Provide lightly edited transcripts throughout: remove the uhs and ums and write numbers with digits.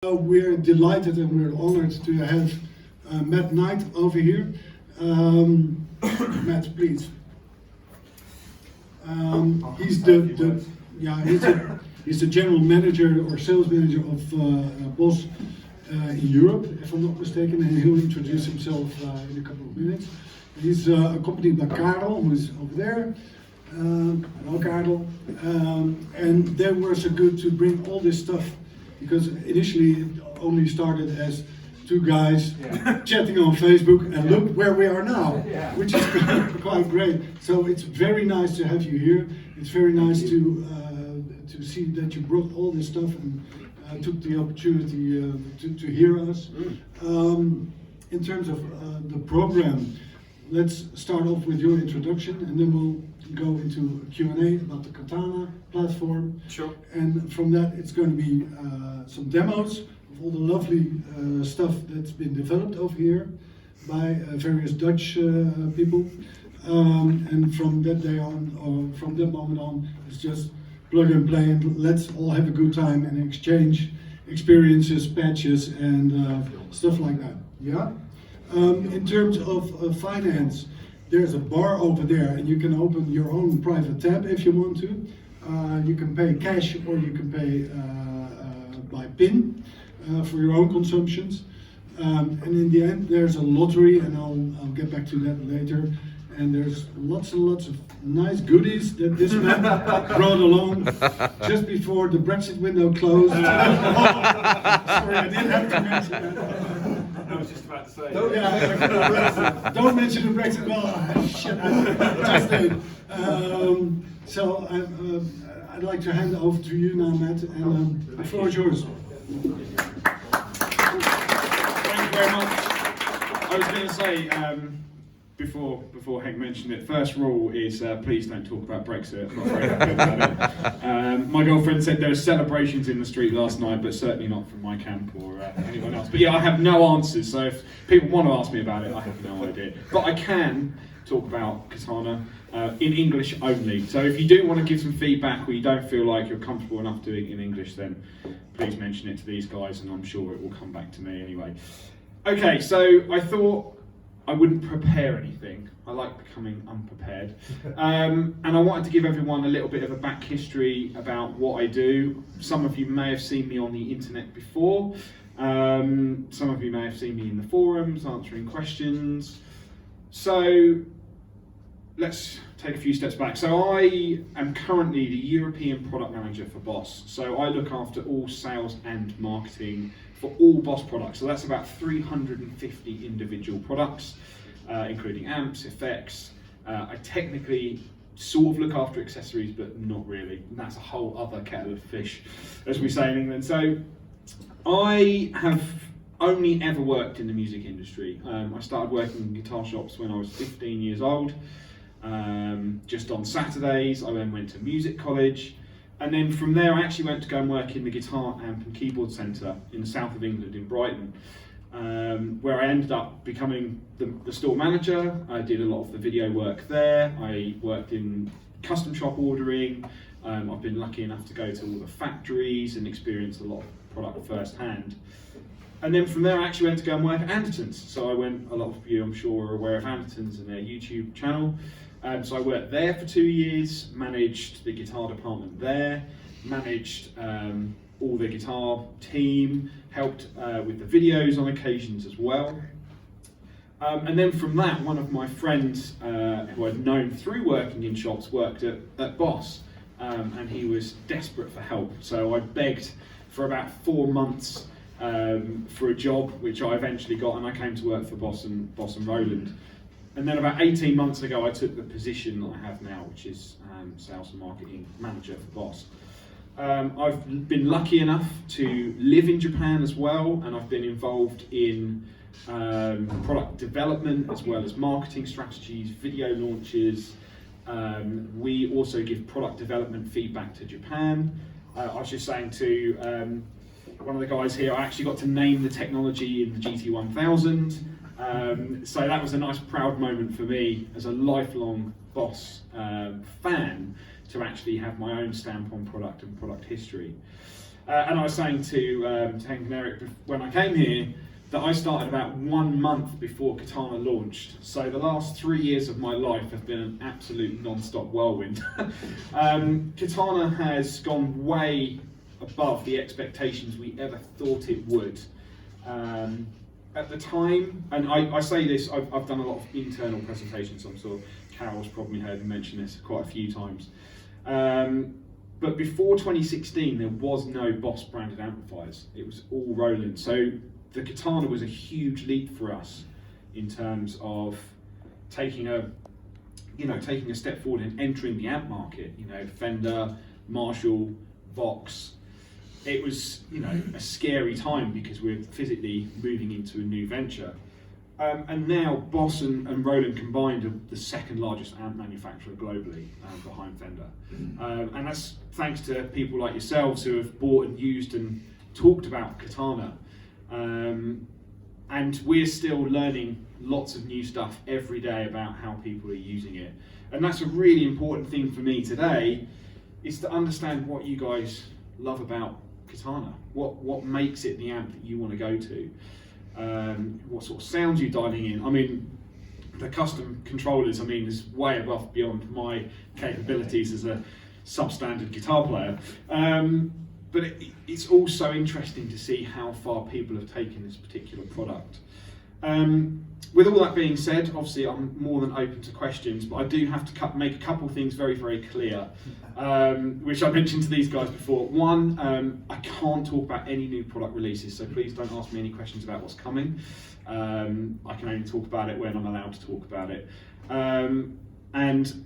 We're delighted and we're honored to have Matt Knight over here. Matt, please. He's he's the general manager or sales manager of Boss in Europe, if I'm not mistaken, and he'll introduce himself in a couple of minutes. He's accompanied by Karel, who's over there. Hello, Karel. And they were so good to bring all this stuff, because initially it only started as two guys chatting on Facebook, and look where we are now, which is quite great. So it's very nice to have you here. It's very nice to see that you brought all this stuff and took the opportunity to hear us. In terms of the program, let's start off with your introduction, and then we'll go into a Q&A about the Katana platform. Sure. And from that, it's going to be some demos of all the lovely stuff that's been developed over here by various Dutch people. And from that day on, or from that moment on, it's just plug and play, and let's all have a good time and exchange experiences, patches, and stuff like that. Yeah. In terms of finance, there's a bar over there, and you can open your own private tab if you want to. You can pay cash, or you can pay by PIN for your own consumptions. And in the end, there's a lottery, and I'll get back to that later. And there's lots and lots of nice goodies that this man brought along just before the Brexit window closed. Sorry, I didn't have to mention that. I was just about to say. Don't mention the Brexit. Well, shit, I just did. So I'd like to hand over to you now, Matt, and the floor is yours. Thank you very much. I was going to say, before Henk mentioned it, first rule is please don't talk about Brexit. I'm not very happy about it. My girlfriend said there were celebrations in the street last night, but certainly not from my camp or anyone else. But yeah, I have no answers, so if people want to ask me about it, I have no idea. But I can talk about Katana in English only. So if you do want to give some feedback, or you don't feel like you're comfortable enough doing it in English, then please mention it to these guys, and I'm sure it will come back to me anyway. Okay, so I thought I wouldn't prepare anything. I like becoming unprepared. And I wanted to give everyone a little bit of a back history about what I do. Some of you may have seen me on the internet before. Some of you may have seen me in the forums answering questions. So let's take a few steps back. So I am currently the European product manager for Boss. So I look after all sales and marketing for all Boss products. So that's about 350 individual products, including amps, effects. I technically sort of look after accessories, but not really. And that's a whole other kettle of fish, as we say in England. So I have only ever worked in the music industry. I started working in guitar shops when I was 15 years old. Just on Saturdays. I then went to music college. And then from there, I actually went to go and work in the Guitar Amp and Keyboard Centre in the south of England, in Brighton, where I ended up becoming the store manager. I did a lot of the video work there. I worked in custom shop ordering. I've been lucky enough to go to all the factories and experience a lot of product firsthand. And then from there, I actually went to go and work at Anderton's. So I went, a lot of you I'm sure are aware of Anderton's and their YouTube channel. So I worked there for 2 years, managed the guitar department there, managed all the guitar team, helped with the videos on occasions as well. And then from that, one of my friends who I'd known through working in shops worked at Boss, and he was desperate for help. So I begged for about 4 months for a job, which I eventually got, and I came to work for Boss and Roland. And then about 18 months ago, I took the position that I have now, which is Sales and Marketing Manager for Boss. I've been lucky enough to live in Japan as well, and I've been involved in product development as well as marketing strategies, video launches. We also give product development feedback to Japan. I was just saying to one of the guys here, I actually got to name the technology in the GT1000. So that was a nice proud moment for me as a lifelong Boss fan to actually have my own stamp on product and product history. And I was saying to Henk and Eric when I came here that I started about 1 month before Katana launched. So the last 3 years of my life have been an absolute non-stop whirlwind. Katana has gone way above the expectations we ever thought it would. At the time, and I say this, I've done a lot of internal presentations, so I'm sure Carol's probably heard me mention this quite a few times. But before 2016, there was no Boss branded amplifiers. It was all Roland. So the Katana was a huge leap for us in terms of taking a step forward and entering the amp market. You know, Fender, Marshall, Vox. It was, a scary time because we're physically moving into a new venture. And now Boss and Roland combined are the second largest amp manufacturer globally behind Fender. And that's thanks to people like yourselves who have bought and used and talked about Katana. And we're still learning lots of new stuff every day about how people are using it. And that's a really important thing for me today, is to understand what you guys love about Katana. What makes it the amp that you want to go to? What sort of sounds you're dialing in. I mean, the custom controllers, is way above beyond my capabilities as a substandard guitar player. But it's also interesting to see how far people have taken this particular product. With all that being said, obviously I'm more than open to questions, but I do have to make a couple of things very, very clear, which I mentioned to these guys before. One, I can't talk about any new product releases, so please don't ask me any questions about what's coming. I can only talk about it when I'm allowed to talk about it. And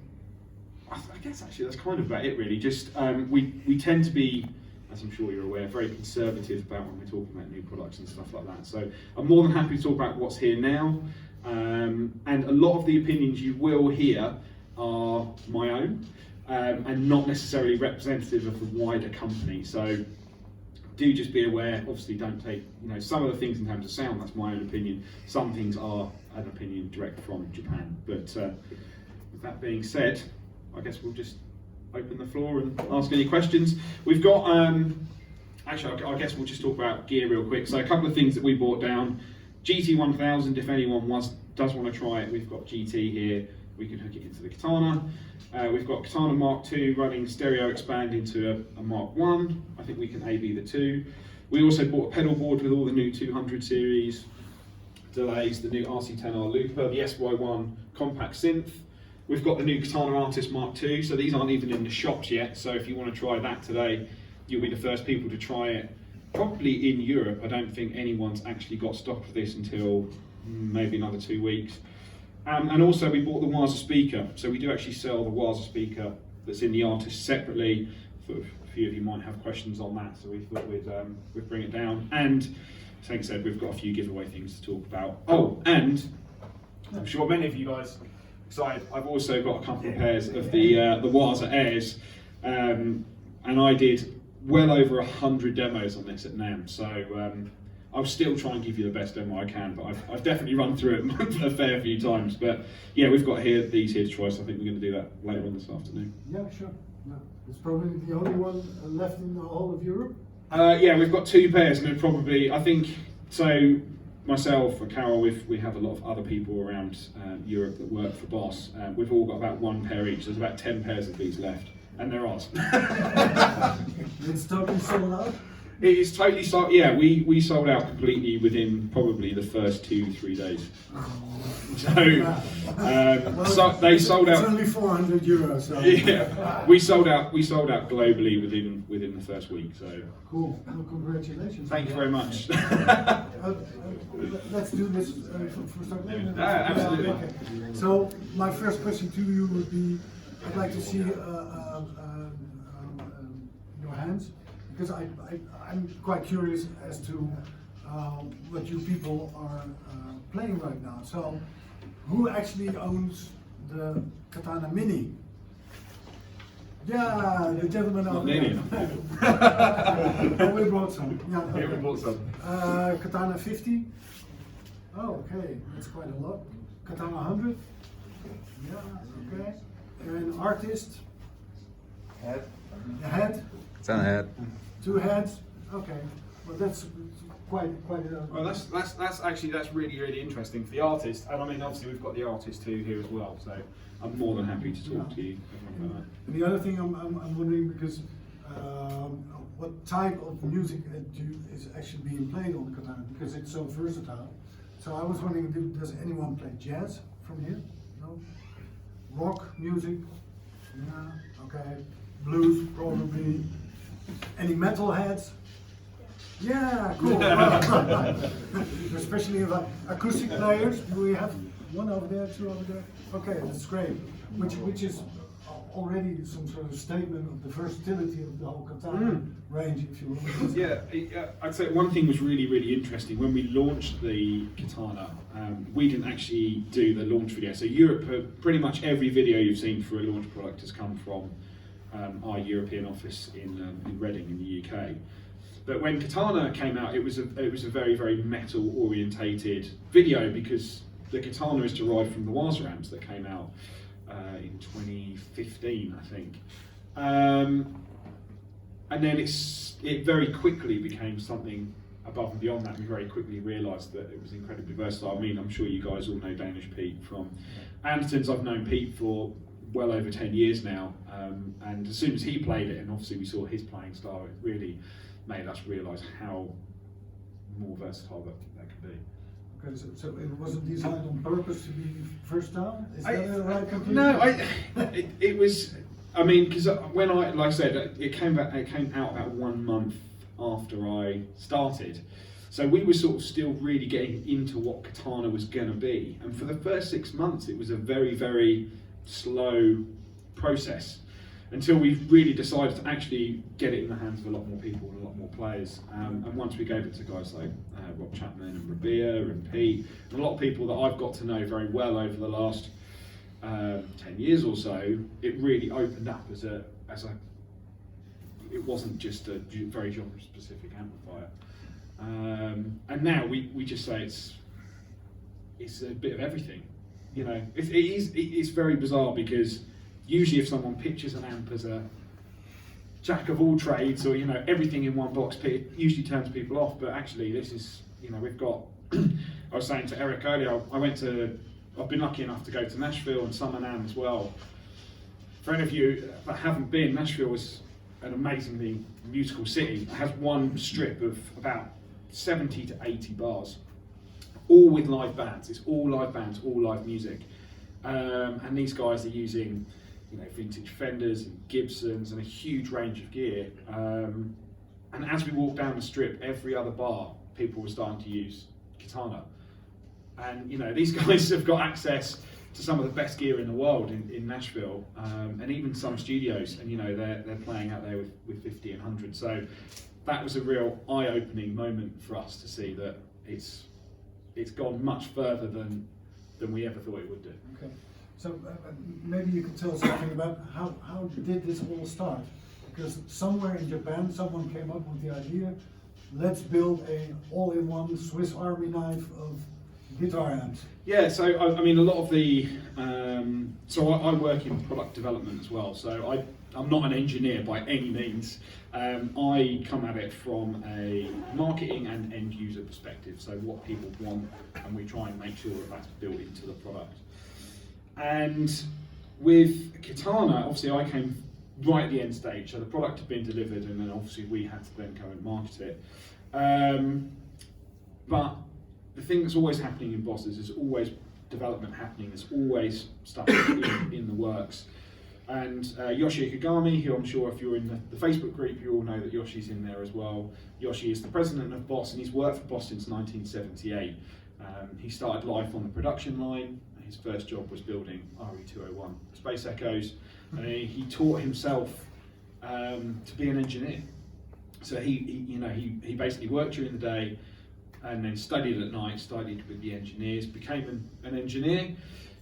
I guess actually that's kind of about it really. Just we tend to be, as I'm sure you're aware, very conservative about when we're talking about new products and stuff like that. So I'm more than happy to talk about what's here now. And a lot of the opinions you will hear are my own and not necessarily representative of the wider company. So do just be aware, obviously don't take, some of the things in terms of sound, that's my own opinion. Some things are an opinion direct from Japan. But with that being said, I guess we'll just open the floor and ask any questions. We've got, actually I guess we'll just talk about gear real quick. So a couple of things that we brought down. GT1000, if anyone does want to try it, we've got GT here. We can hook it into the Katana. We've got Katana Mark II running stereo expand into a Mark 1. I think we can A/B the two. We also bought a pedal board with all the new 200 series delays, the new RC10R looper, the SY1 compact synth. We've got the new Katana Artist Mark II, so these aren't even in the shops yet, so if you want to try that today, you'll be the first people to try it. Probably in Europe. I don't think anyone's actually got stock of this until maybe another 2 weeks. And also we bought the Waza speaker, so we do actually sell the Waza speaker that's in the Artist separately. For a few of you might have questions on that, so we thought we'd bring it down. And as Henk said, we've got a few giveaway things to talk about. Oh, and I'm sure many of you guys excited. I've also got a couple of pairs of the Waza Airs, and I did well over 100 demos on this at NAMM, so I'll still try and give you the best demo I can, but I've definitely run through it a fair few times. But yeah, we've got these here to try, so I think we're going to do that later on this afternoon. Yeah, sure. Yeah. It's probably the only one left in the whole of Europe? Yeah, we've got 2 pairs, and probably, I think, so myself and Carol, we have a lot of other people around Europe that work for Boss. We've all got about 1 pair each. There's about 10 pairs of these left, and they're ours. It's totally sold out? It is totally sold. Yeah, we sold out completely within probably the first 2-3 days. So they sold out. It's only 400 euros. So. Yeah, we sold out globally within the first week. So cool. Well, congratulations. Thank you very much. Let's do this for something. Absolutely. Okay. So my first question to you would be, I'd like to see your hands, because I'm quite curious as to what you people are playing right now. So who actually owns the Katana Mini? Yeah, the gentleman over there. Oh, we brought some. Yeah, we brought some. Katana 50. Oh, okay, that's quite a lot. Katana 100. Yeah, okay. And Artist. Head. The head. It's on head. 2 heads. Okay, well that's quite. Well, that's really interesting for the artist, and I mean obviously we've got the artist too here as well, so I'm more than happy to talk to you. And the other thing I'm wondering, because what type of music is actually being played on the Katana, because it's so versatile. So I was wondering, does anyone play jazz from here? No? Rock music? Yeah, okay. Blues, probably. Any metal heads? Yeah, cool. Especially if acoustic players. Do we have one over there, two over there? Okay, that's great. Which is already some sort of statement of the versatility of the whole Katana range, if you will. Yeah, I'd say one thing was really interesting when we launched the Katana. We didn't actually do the launch video. So Europe, pretty much every video you've seen for a launch product has come from our European office in Reading in the UK. But when Katana came out, it was a very metal orientated video, because the Katana is derived from the Wazarams that came out in 2015, I think. And then it very quickly became something above and beyond that. We very quickly realised that it was incredibly versatile. I mean, I'm sure you guys all know Danish Pete from Anderton's. I've known Pete for well over 10 years now, and as soon as he played it, and obviously we saw his playing style, it really made us realise how more versatile that could be. Okay, so it wasn't designed on purpose to be versatile? Is that the right conclusion? No, it was. I mean, because when like I said, it came out about 1 month after I started, so we were sort of still really getting into what Katana was going to be, and for the first 6 months, it was a very slow process until we really decided to actually get it in the hands of a lot more people and a lot more players. And once we gave it to guys like Rob Chapman and Rabia and Pete, and a lot of people that I've got to know very well over the last 10 years or so, it really opened up as a. It wasn't just a very genre-specific amplifier. And now we just say it's a bit of everything. You know, it's very bizarre, because usually if someone pictures an amp as a jack of all trades, or everything in one box, it usually turns people off. But actually, this is we've got. I was saying to Eric earlier, I've been lucky enough to go to Nashville and Summer Nam as well. For any of you that haven't been, Nashville is an amazingly musical city. It has one strip of about 70 to 80 bars, all with live bands. It's all live bands, all live music. And these guys are using vintage Fenders and Gibsons and a huge range of gear. And as we walked down the strip, every other bar, people were starting to use Katana. And these guys have got access to some of the best gear in the world in Nashville, and even some studios, and they're playing out there with 50 and 100. So that was a real eye-opening moment for us to see that it's gone much further than we ever thought it would do. Okay, so maybe you could tell something about how did this all start? Because somewhere in Japan, someone came up with the idea, let's build a all-in-one Swiss Army knife of guitar amps. Yeah, so I mean, a lot of the I work in product development as well. So I'm not an engineer by any means. I come at it from a marketing and end user perspective. So what people want, and we try and make sure that that's built into the product. And with Katana, obviously I came right at the end stage. So the product had been delivered, and then obviously we had to then go and market it. But the thing that's always happening in Boss is there's always development happening, there's always stuff in the works. And Yoshi Ikegami, who I'm sure if you're in the Facebook group, you all know that Yoshi's in there as well. Yoshi is the president of Boss, and he's worked for Boss since 1978. He started life on the production line. His first job was building RE201 Space Echoes, and he taught himself to be an engineer. So he basically worked during the day, and then studied at night, studied with the engineers, became an engineer.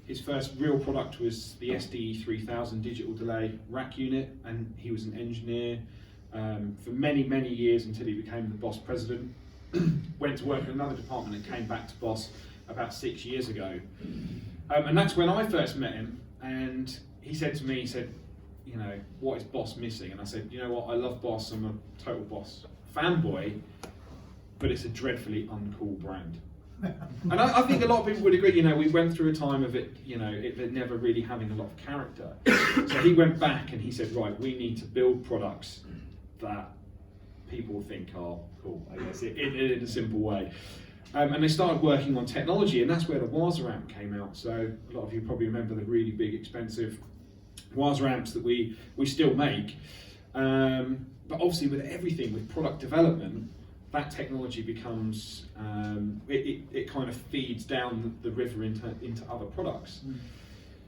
His first real product was the SDE3000 digital delay rack unit, and he was an engineer for many years until he became the Boss president. Went to work in another department and came back to Boss about 6 years ago. And that's when I first met him, and he said to me, what is Boss missing? And I said, you know what, I love Boss, I'm a total Boss fanboy, but it's a dreadfully uncool brand. And I think a lot of people would agree, we went through a time of it, it never really having a lot of character. So he went back and he said, right, we need to build products that people think are cool, I guess, in a simple way. And they started working on technology, and that's where the Waza amp came out. So a lot of you probably remember the really big, expensive Waza amps that we still make. But obviously with everything, with product development, that technology becomes, it kind of feeds down the river into other products.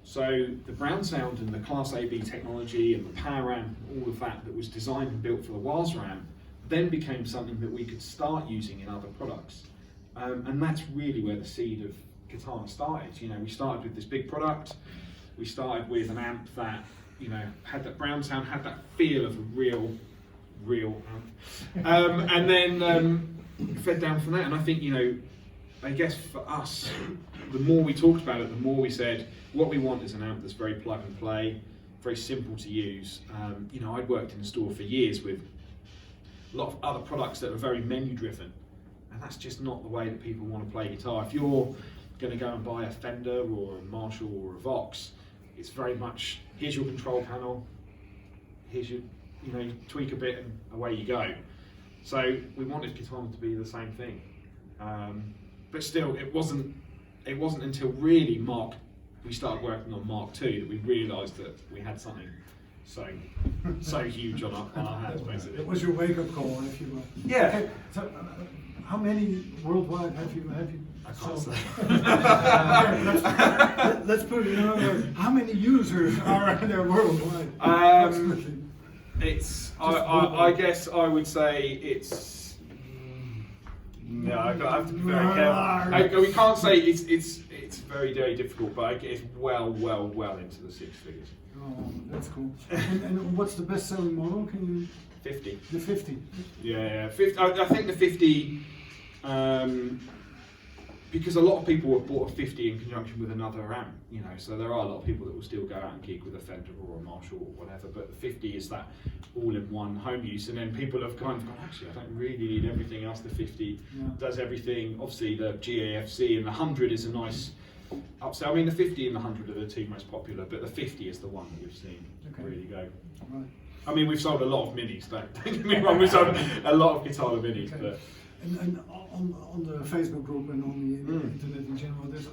So the Brown Sound and the Class AB technology and the power amp, all of that was designed and built for the Waza amp, then became something that we could start using in other products. And that's really where the seed of Katana started. We started with this big product. We started with an amp that, had that Brown Sound, had that feel of a real amp. And then fed down from that. And I think, I guess for us, the more we talked about it, the more we said, what we want is an amp that's very plug and play, very simple to use. I'd worked in a store for years with a lot of other products that are very menu driven. And that's just not the way that people want to play guitar. If you're going to go and buy a Fender or a Marshall or a Vox, it's very much, here's your control panel, here's your, you tweak a bit and away you go. So we wanted Katana to be the same thing. But still, it wasn't until really we started working on Mark II that we realised that we had something so huge on our hands, basically. It was your wake-up call, if you will. Yeah. Okay, so, how many worldwide have you? I can't say. Let's put it in other words. How many users are there worldwide? It's. I guess I would say it's. No, I have to be very careful. We can't say it's very, very difficult, but it's well into the six figures. Oh, that's cool. And what's the best-selling model? Can you? 50. The 50. Yeah, 50. I think the 50. Because a lot of people have bought a 50 in conjunction with another amp, so there are a lot of people that will still go out and gig with a Fender or a Marshall or whatever, but the 50 is that all-in-one home use, and then people have kind of gone, actually, I don't really need everything else. The 50 does everything. Obviously, the GAFC and the 100 is a nice upsell. I mean, the 50 and the 100 are the two most popular, but the 50 is the one that we've seen really go. Right. I mean, we've sold a lot of minis, don't get me wrong, we've sold a lot of Katana minis, but... And on the Facebook group and on the internet in general, there's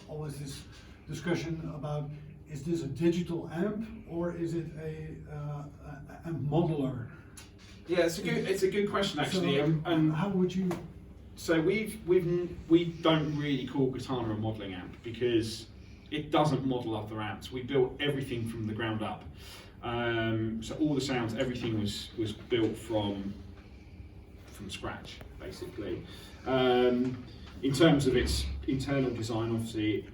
always this discussion about, is this a digital amp or is it a amp modeler? Yeah, it's a good question actually. So, and how would you? So we don't really call Katana a modelling amp because it doesn't model other amps. We built everything from the ground up. So all the sounds, everything was built from scratch, basically. In terms of its internal design, obviously,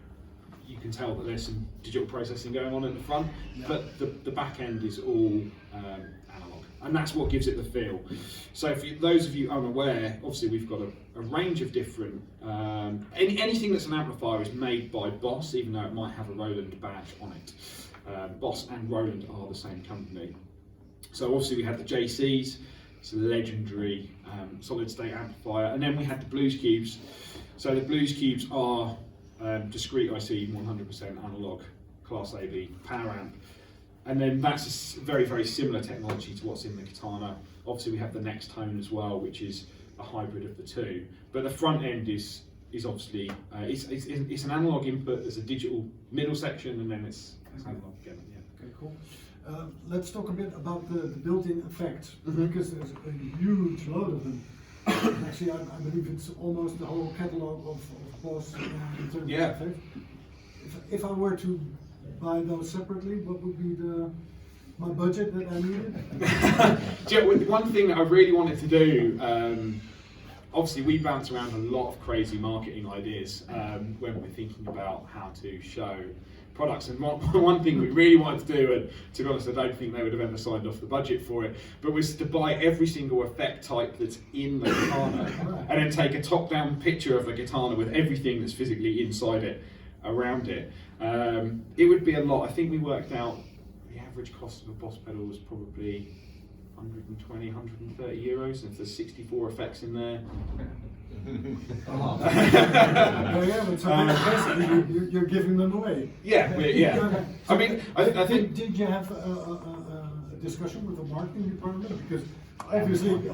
you can tell that there's some digital processing going on at the front, but the back end is all analog, and that's what gives it the feel. So for those of you unaware, obviously we've got a range of different, anything that's an amplifier is made by Boss, even though it might have a Roland badge on it. Boss and Roland are the same company. So obviously we had the JCs, it's a legendary solid state amplifier, and then we had the Blues Cubes. So the Blues Cubes are discrete IC, 100% analog, Class AB power amp, and then that's a very, very similar technology to what's in the Katana. Obviously we have the Next Tone as well, which is a hybrid of the two, but the front end is obviously it's an analog input, there's a digital middle section, and then it's analog again. Okay, cool. Let's talk a bit about the built-in effects, because there's a huge load of them. Actually, I believe it's almost the whole catalog of Boss in terms of effects. If I were to buy those separately, what would be my budget that I needed? One thing that I really wanted to do, obviously we bounce around a lot of crazy marketing ideas when we're thinking about how to show products, and one thing we really wanted to do, and to be honest I don't think they would have ever signed off the budget for it, but was to buy every single effect type that's in the Katana and then take a top-down picture of the Katana with everything that's physically inside it, around it. It would be a lot. I think we worked out the average cost of a Boss pedal was probably 120, 130 euros, and if there's 64 effects in there. Oh yeah, but so basically you're giving them away. Yeah, yeah. I mean, I think. Did you have a discussion with the marketing department? Because obviously, the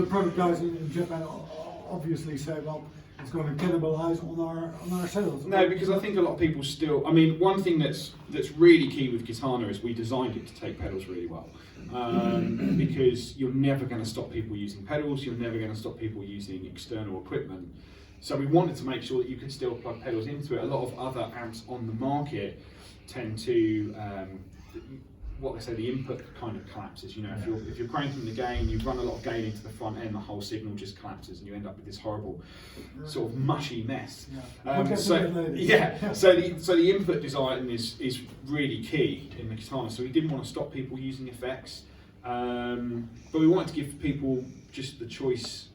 product guys in Japan obviously say, well, it's going to cannibalize on our sales. No, because I think a lot of people still. I mean, one thing that's really key with Katana is we designed it to take pedals really well. Because you're never going to stop people using pedals, you're never going to stop people using external equipment. So we wanted to make sure that you could still plug pedals into it. A lot of other amps on the market tend to, what they say, the input kind of collapses. You know, if you're cranking the gain, you run a lot of gain into the front end, the whole signal just collapses, and you end up with this horrible sort of mushy mess. So the input design is really key in the Katana. So we didn't want to stop people using effects, but we wanted to give people just the choice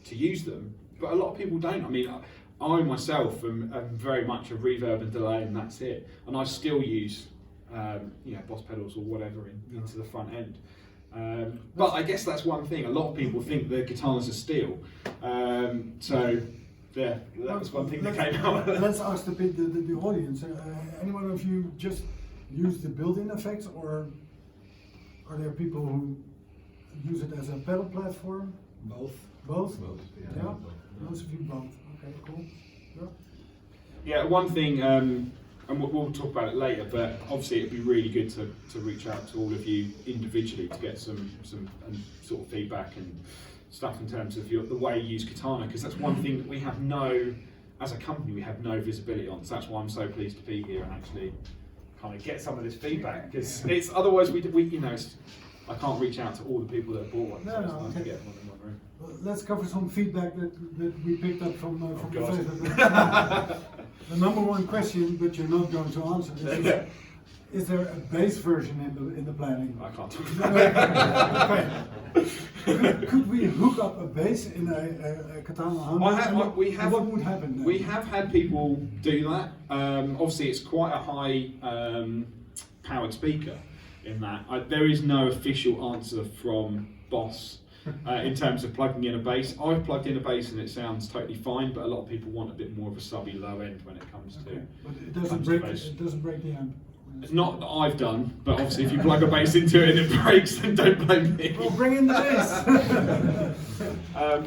to use them. But a lot of people don't. I mean, I myself am very much a reverb and delay, and that's it. And I still use Boss pedals or whatever into the front end. But I guess that's one thing. A lot of people think the Katanas are steel. So yeah, that was one thing that came out. Let's ask the audience. Anyone of you just use the built-in effects, or are there people who use it as a pedal platform? Both. Both? Both. Yeah. Most of you both. Okay, cool. Yeah, one thing. And we'll talk about it later, but obviously it'd be really good to reach out to all of you individually to get some sort of feedback and stuff in terms of the way you use Katana, because that's one thing that we have as a company, we have no visibility on. So that's why I'm so pleased to be here and actually kind of get some of this feedback, because it's otherwise we I can't reach out to all the people that have bought one. So it's nice to get one in one room. Well, let's cover some feedback that we picked up from the Facebook. The number one question, but you're not going to answer this, is there a bass version in the planning? I can't. Okay. Could we hook up a bass in a Katana 100? What would happen then? We have had people do that. Obviously, it's quite a high powered speaker in that. There is no official answer from Boss in terms of plugging in a bass. I've plugged in a bass and it sounds totally fine, but a lot of people want a bit more of a subby low end when it comes to. But it doesn't break the amp. It's not that I've done, but obviously if you plug a bass into it and it breaks, then don't blame me. Well, bring in the bass.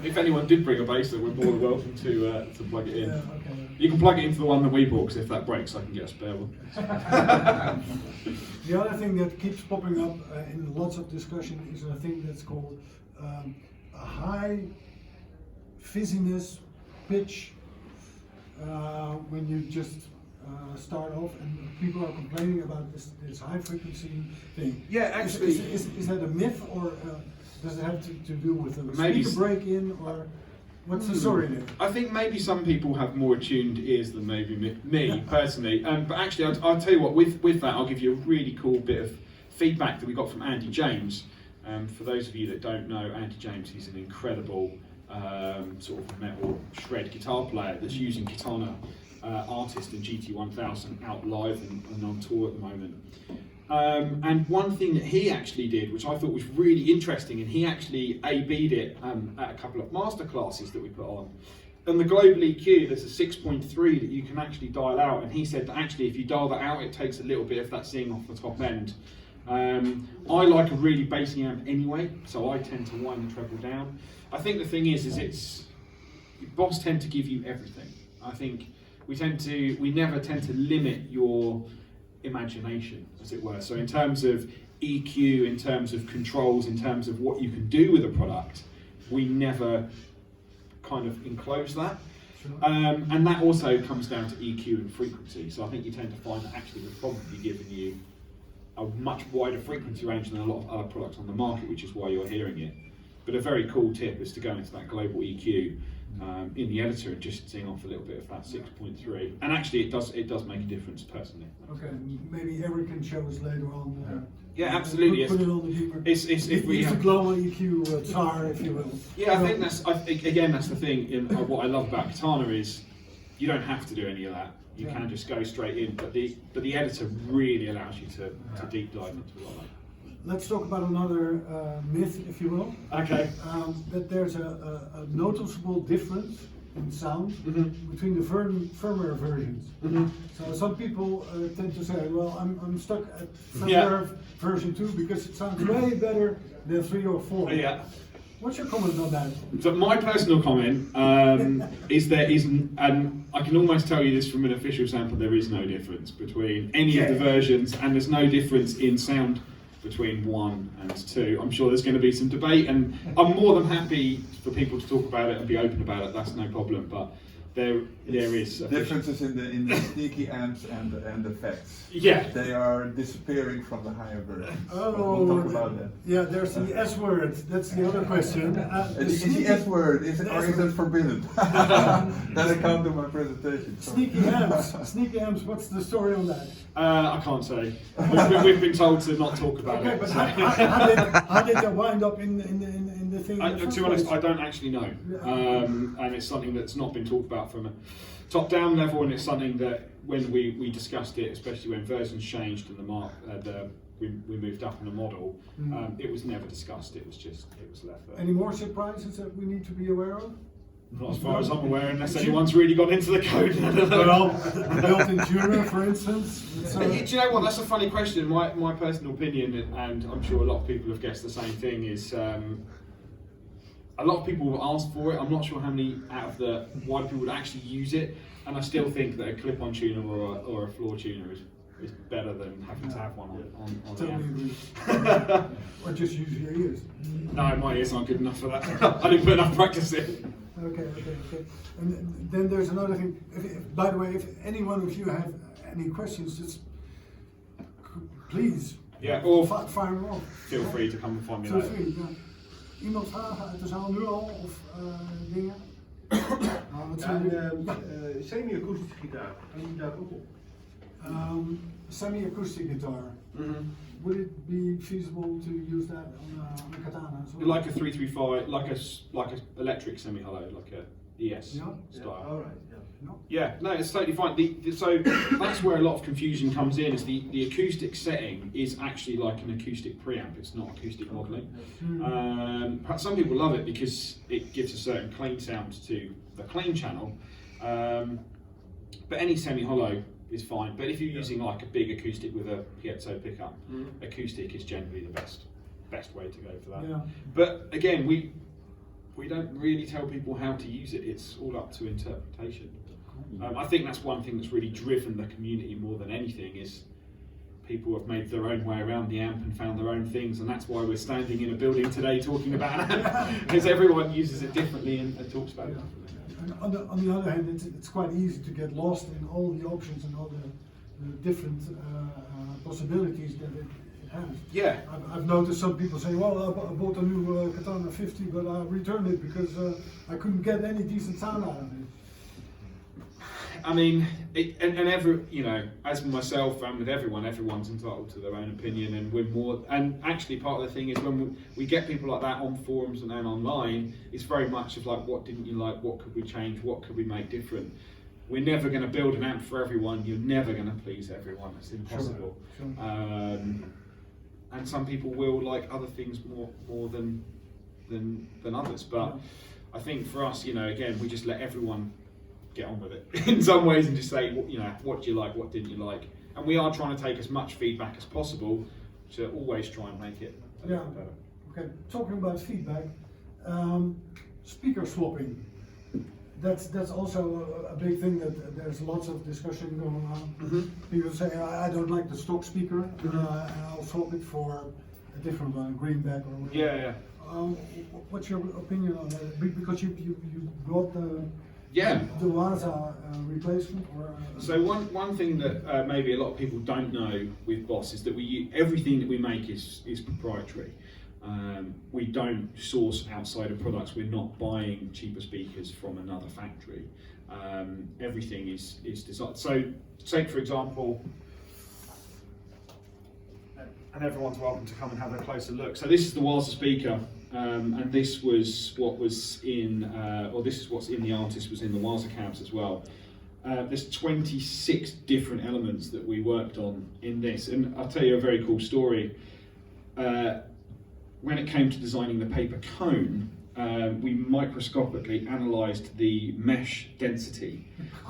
If anyone did bring a bass, then we're more than welcome to plug it in. Yeah, okay. You can plug it into the one that we bought, because if that breaks, I can get a spare one. The other thing that keeps popping up in lots of discussion is a thing that's called a high fizziness pitch when you just start off, and people are complaining about this high frequency thing. Yeah, actually, is that a myth, or does it have to do with a maybe speaker break-in, or what's the story there? I think maybe some people have more attuned ears than maybe me personally. But actually, I'll tell you what. With that, I'll give you a really cool bit of feedback that we got from Andy James. For those of you that don't know, Andy James, he's an incredible sort of metal shred guitar player that's using Katana Artist and GT1000 out live and on tour at the moment. And one thing that he actually did, which I thought was really interesting, and he actually A/B'd it at a couple of master classes that we put on. And the global EQ, there's a 6.3 that you can actually dial out, and he said that actually if you dial that out, it takes a little bit of that sing off the top end. I like a really bassy amp anyway, so I tend to wind the treble down. I think the thing is Boss tend to give you everything. I think we never tend to limit your imagination, as it were. So in terms of EQ, in terms of controls, in terms of what you can do with a product, we never kind of enclose that. Sure. And that also comes down to EQ and frequency. So I think you tend to find that actually we're probably giving you a much wider frequency range than a lot of other products on the market, which is why you're hearing it. But a very cool tip is to go into that global EQ in the editor and just sing off a little bit of that 6.3. And actually it does make a difference personally. Okay, maybe Eric can show us later on. Yeah, absolutely. Put it on the beamer. It's if we It's a have, global EQ czar, if you will. yeah, I think that's the thing. What I love about Katana is you don't have to do any of that. You can just go straight in. But the editor really allows you to deep dive into a lot of that. let's talk about another myth, if you will. Okay. That there's a noticeable difference in sound between the firmware versions. So some people tend to say, well, I'm stuck at firmware version 2 because it sounds way better than 3 or 4. Yeah. What's your comment on that? So my personal comment is there isn't, and I can almost tell you this from an official sample, there is no difference between any of the versions, and there's no difference in sound between 1 and 2. I'm sure there's going to be some debate, and I'm more than happy for people to talk about it and be open about it. That's no problem. But there is differences in the sneaky amps and effects. Yeah, they are disappearing from the higher version. Oh, we'll talk about that. Yeah, there's the S word. That's the other question. Is the S word? Is it forbidden? Does it come to my presentation? Sneaky amps. Sneaky amps. What's the story on that? I can't say. We've been told to not talk about it. But how did they wind up in the thing? To be honest, I don't actually know, and it's something that's not been talked about from a top-down level, and it's something that when we discussed it, especially when versions changed and we moved up in the model, it was never discussed. It was left there. Any more surprises that we need to be aware of? Not as far as I'm aware, unless anyone's really got into the code. Well, built-in tuner, for instance. Do you know what? That's a funny question. My personal opinion, and I'm sure a lot of people have guessed the same thing, is a lot of people will ask for it. I'm not sure how many out of the wide people would actually use it, and I still think that a clip-on tuner or a floor tuner is better than having to have one on the amp. Or just use your ears. No, my ears aren't good enough for that. I didn't put enough practice in. Okay. And then there's another thing. By the way, if any one of you have any questions, just please fire them off. Feel free to come and find me Feel later. free, ja. Iemand vragen uit de zaal nu al of dingen? Semi-akoestische gitaar, kan je daar ook op? Semi-acoustic guitar. Would it be feasible to use that on a Katana as well? Like a 335, like a electric semi-hollow, like a ES style. All right. Yeah, no, it's totally fine. So that's where a lot of confusion comes in. Is the acoustic setting is actually like an acoustic preamp. It's not acoustic modelling. Some people love it because it gives a certain clean sound to the clean channel. But any semi-hollow is fine. But if you're using like a big acoustic with a piezo pickup, acoustic is generally the best way to go for that. Yeah. But again, we don't really tell people how to use it. It's all up to interpretation. I think that's one thing that's really driven the community more than anything is people have made their own way around the amp and found their own things, and that's why we're standing in a building today talking about an amp, because everyone uses it differently and talks about it differently. And on the other hand, it's quite easy to get lost in all the options and all the different possibilities that it has. Yeah. I've noticed some people say, well, I bought a new Katana 50, but I returned it because I couldn't get any decent sound out of it. I mean, as myself and with everyone's entitled to their own opinion, and we're more. And actually, part of the thing is when we get people like that on forums and then online, it's very much of like, what didn't you like? What could we change? What could we make different? We're never going to build an amp for everyone. You're never going to please everyone. It's impossible. Sure. And some people will like other things more than others. But I think for us, again, we just let everyone get on with it in some ways and just say, what do you like, what didn't you like? And we are trying to take as much feedback as possible to always try and make it a little better. Okay, talking about feedback, speaker swapping. That's also a big thing that there's lots of discussion going on. People say, I don't like the stock speaker, and I'll swap it for a different one, greenback or whatever. Yeah. What's your opinion on that? Because you brought the Waza replacement, or so one thing that maybe a lot of people don't know with Boss is that everything that we make is proprietary. We don't source outside of products. We're not buying cheaper speakers from another factory. Everything is designed. So take for example, and everyone's welcome to come and have a closer look. So this is the Waza speaker. And this was what was in, or this is what's in the Artist was in the Waza cabs as well. There's 26 different elements that we worked on in this, and I'll tell you a very cool story. when it came to designing the paper cone, we microscopically analysed the mesh density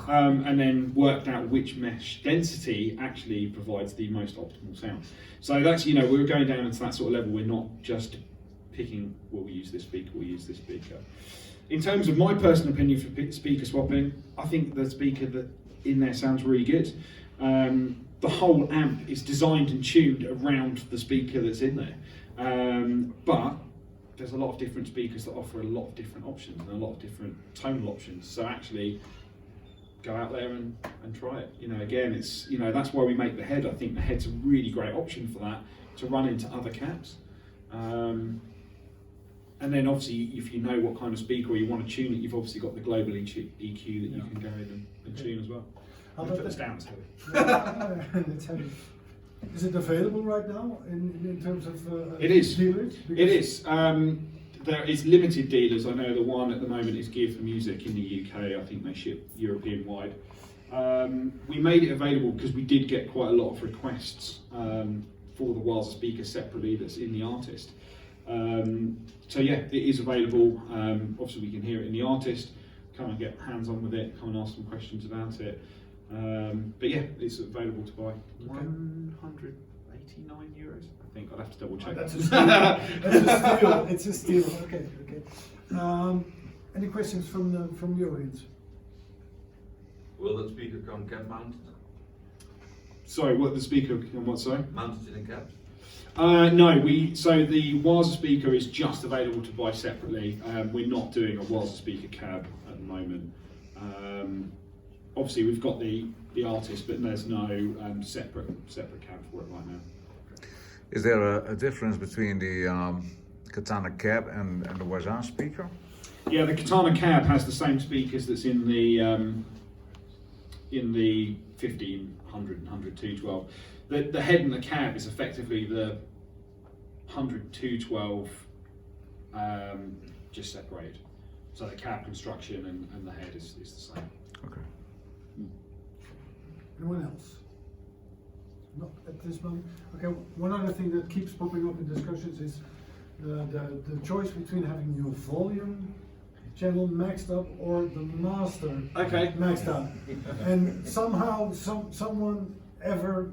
and then worked out which mesh density actually provides the most optimal sound. So that's, we were going down into that sort of level. We're not just picking, well, we use this speaker, we use this speaker. In terms of my personal opinion for speaker swapping, I think the speaker that in there sounds really good. The whole amp is designed and tuned around the speaker that's in there. But there's a lot of different speakers that offer a lot of different options and a lot of different tonal options. So actually, go out there and try it. Again, it's that's why we make the head. I think the head's a really great option for that, to run into other cabs. And then obviously, if you know what kind of speaker you want to tune it, you've obviously got the global EQ that you can go in and tune as well. How Put about this that? down, it's heavy. It's heavy. Is it available right now in terms of It is. dealers? It is. There is limited dealers. I know the one at the moment is Gear for Music in the UK. I think they ship European wide. We made it available because we did get quite a lot of requests for the Waza speaker separately that's in the artist. So yeah, it is available. Obviously we can hear it in the artist. Come and get hands on with it. Come and ask some questions about it. But yeah, it's available to buy. 189 euros. I think I'd have to double check. That's a steal. That's a steal. It's a steal. Okay. Any questions from the audience? Will that speaker come cab mounted? Sorry, what the speaker on what? Sorry. Mounted in a cab? No, so the Waza speaker is just available to buy separately. We're not doing a Waza speaker cab at the moment. Obviously, we've got the artist, but there's no separate cab for it right now. Is there a difference between the Katana cab and the Waza speaker? Yeah, the Katana cab has the same speakers that's in the 1500 and 100 212. The head and the cab is effectively the 100 212 just separated. So the cab construction and the head is the same. Okay. Anyone else? Not at this moment. Okay. One other thing that keeps popping up in discussions is the choice between having your volume channel maxed up or the master maxed up. And somehow someone ever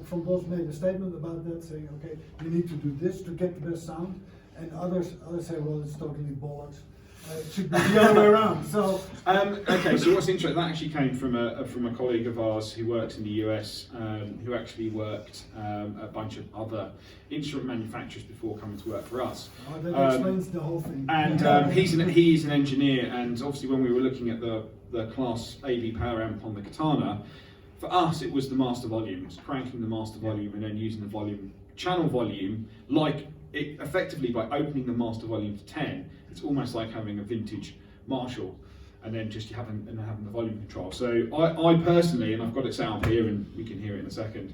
from both made a statement about that, saying, okay, you need to do this to get the best sound, and others say, well, it's totally bollocks. It should be the other way around. So okay, so what's interesting, that actually came from a colleague of ours who works in the US, who actually worked a bunch of other instrument manufacturers before coming to work for us. that explains the whole thing. And he's an engineer, and obviously when we were looking at the class AV power amp on the Katana, for us it was the master volume. It's cranking the master volume and then using the volume channel volume, like it effectively by opening the master volume to 10. It's almost like having a vintage Marshall, and then just having the volume control. So I personally, and I've got it set up here, and we can hear it in a second.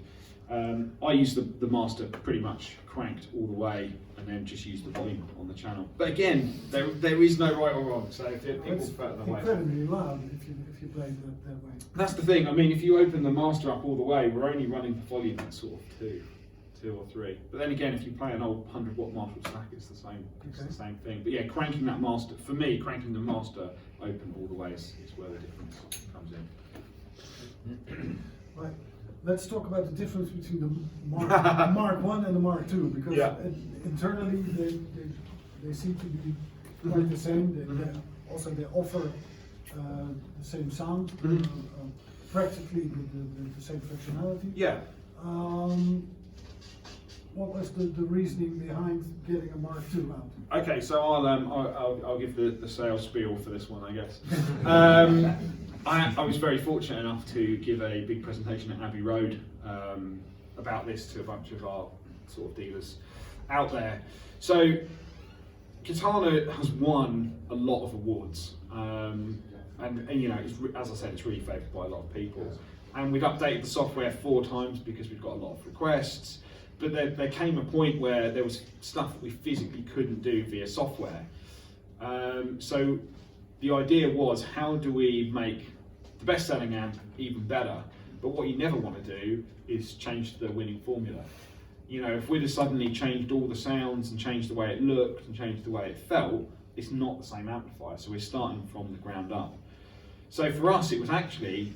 I use the master pretty much cranked all the way, and then just use the volume on the channel. But again, there is no right or wrong. So if people It's prefer it that way, incredibly loud if you play it that way. that's the thing. I mean, if you open the master up all the way, we're only running the volume at sort of two or three. But then again, if you play an old 100-watt Marshall stack, it's the same. It's Okay. the same thing. But yeah, cranking that master, for me, cranking the master open all the way is where the difference comes in. Right. Let's talk about the difference between the Mark 1 and the Mark 2, because Yeah. internally they seem to be quite the same. They offer the same sound, practically the same functionality. Yeah. What was the reasoning behind getting a Mark II out? Okay, so I'll give the sales spiel for this one, I guess. I was very fortunate enough to give a big presentation at Abbey Road about this to a bunch of our sort of dealers out there. So Katana has won a lot of awards, and you know, as I said, it's really favoured by a lot of people. And we've updated the software 4 times because we've got a lot of requests. But there came a point where there was stuff that we physically couldn't do via software. So the idea was, how do we make the best-selling amp even better? But what you never want to do is change the winning formula. You know, if we'd have suddenly changed all the sounds and changed the way it looked and changed the way it felt, it's not the same amplifier. So we're starting from the ground up. So for us, it was actually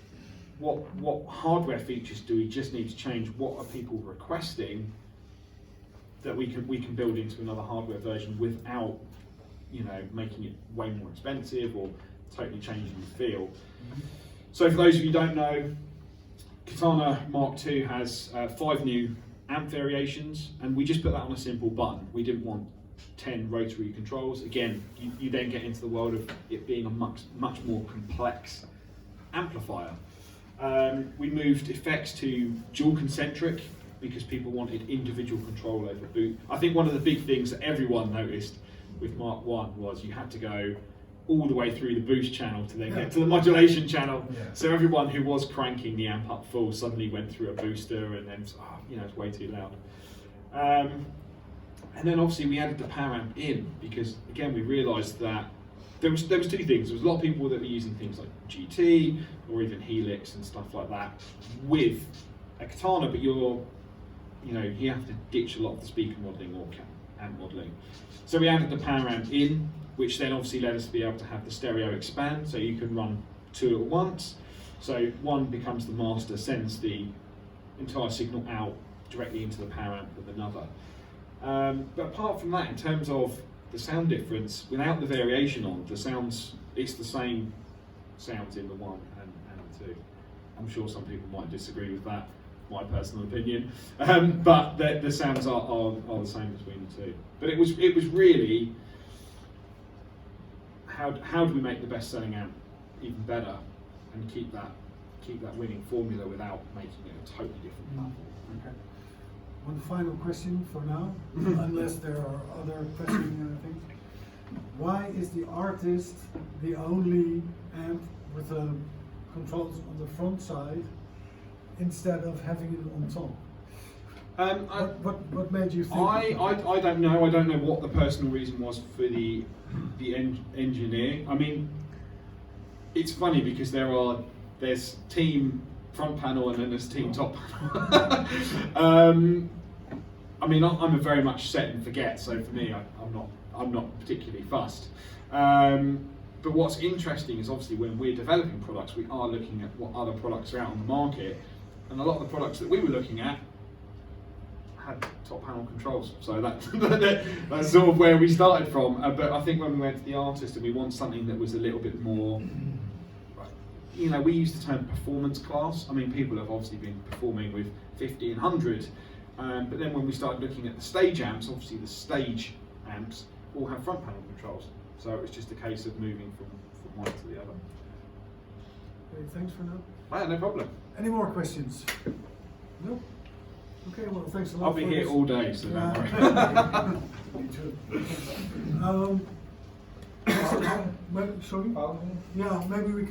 what hardware features do we just need to change? What are people requesting that we can build into another hardware version without, you know, making it way more expensive or totally changing the feel. So for those of you who don't know, Katana Mark II has 5 new amp variations, and we just put that on a simple button. We didn't want 10 rotary controls. Again, you then get into the world of it being a much more complex amplifier. We moved effects to dual concentric because people wanted individual control over boot. I think one of the big things that everyone noticed with Mark I was you had to go all the way through the boost channel to then get to the modulation channel. Yeah. So everyone who was cranking the amp up full suddenly went through a booster and then, you know, it's way too loud. And then obviously we added the power amp in because, again, we realised that there was 2 things. There was a lot of people that were using things like GT or even Helix and stuff like that with a Katana, but you have to ditch a lot of the speaker modelling or amp modelling. So we added the power amp in, which then obviously led us to be able to have the stereo expand, so you can run 2 at once. So one becomes the master, sends the entire signal out directly into the power amp with another. But apart from that, in terms of the sound difference, without the variation on, it's the same sounds in the 1 and the 2. I'm sure some people might disagree with that, my personal opinion, but the sounds are the same between the 2. But it was really, how do we make the best-selling amp even better and keep that winning formula without making it a totally different platform? Okay. One final question for now, unless there are other questions, I think. Why is the Artist the only amp with the controls on the front side instead of having it on top? What made you think? I don't know. I don't know what the personal reason was for the engineer. I mean, it's funny because there's team front panel and then there's team top panel. I mean, I'm a very much set and forget. So for me, I'm not particularly fussed. But what's interesting is obviously when we're developing products, we are looking at what other products are out on the market, and a lot of the products that we were looking at had top panel controls, so that's sort of where we started from. But I think when we went to the Artist and we want something that was a little bit more, you know, we use the term performance class. I mean, people have obviously been performing with 50 and 100, but then when we started looking at the stage amps, obviously the stage amps all have front panel controls, so it was just a case of moving from one to the other. Okay, thanks for now. Ah, no problem. Any more questions? No? Okay, well, thanks a lot. I'll be here all day, so don't worry. Me too. Sorry? Yeah, maybe we can